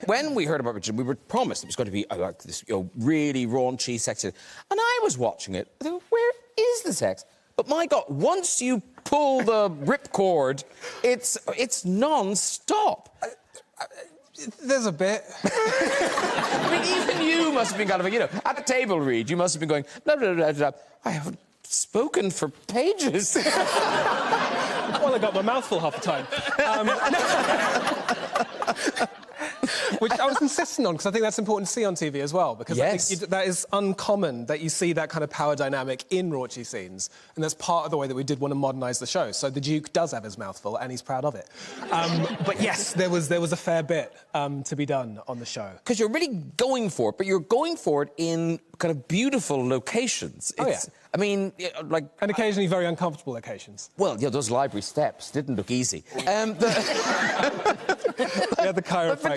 When we heard about Richard, we were promised it was going to be like this, really raunchy, sexy. And I was watching it. I thought, where is the sex? But my God, once you pull the ripcord, it's non-stop. There's a bit. I mean, even you must have been kind of, at the table, Reed, you must have been going, blah, blah, blah, blah. I haven't spoken for pages. Well, I got my mouth full half the time. Which I was insisting on, because I think that's important to see on TV as well, because yes. I think that is uncommon, that you see that kind of power dynamic in raunchy scenes, and that's part of the way that we did want to modernise the show. So the Duke does have his mouth full, and he's proud of it. But yes, there was a fair bit to be done on the show. Because you're really going for it, but you're going for it in kind of beautiful locations. Oh, yeah. I mean, like... And occasionally very uncomfortable locations. Well, yeah, those library steps didn't look easy. Yeah, the chiropractor. But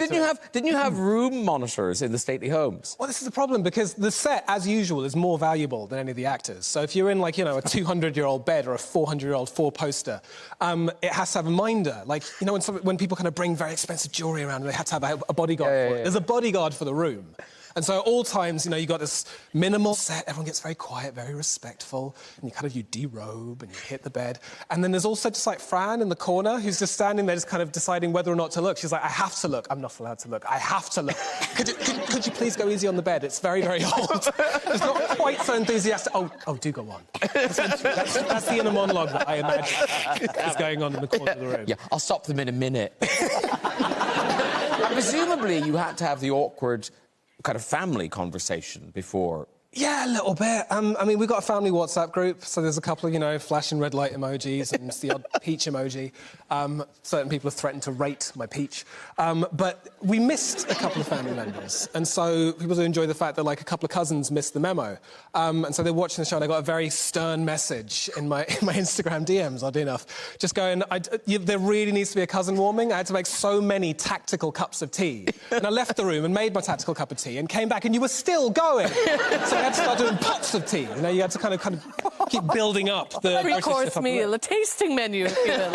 didn't you have room monitors in the stately homes? Well, this is the problem, because the set, as usual, is more valuable than any of the actors. So if you're in, like, a 200-year-old bed or a 400-year-old four-poster, it has to have a minder. Like, when people kind of bring very expensive jewellery around, and they have to have a bodyguard for it. There's a bodyguard for the room. And so at all times, you've got this minimal set, everyone gets very quiet, very respectful, and you derobe and you hit the bed. And then there's also just, like, Fran in the corner, who's just standing there just kind of deciding whether or not to look. She's like, I have to look. I'm not allowed to look. I have to look. Could you please go easy on the bed? It's very, very old. It's not quite so enthusiastic. Oh, do go on. That's the inner monologue that I imagine is going on in the corner of the room. Yeah, I'll stop them in a minute. Presumably you had to have the awkward kind of family conversation before. Yeah, a little bit. I mean, we've got a family WhatsApp group, so there's a couple of, flashing red light emojis and the odd peach emoji. Certain people have threatened to rate my peach. But we missed a couple of family members, and so people do enjoy the fact that, like, a couple of cousins missed the memo. And so they're watching the show, and I got a very stern message in my Instagram DMs, oddly enough, just going, there really needs to be a cousin warming. I had to make so many tactical cups of tea. And I left the room and made my tactical cup of tea and came back, and you were still going. So I had to start doing pots of tea. You had to kind of keep building up the three-course meal, a tasting menu, if you will.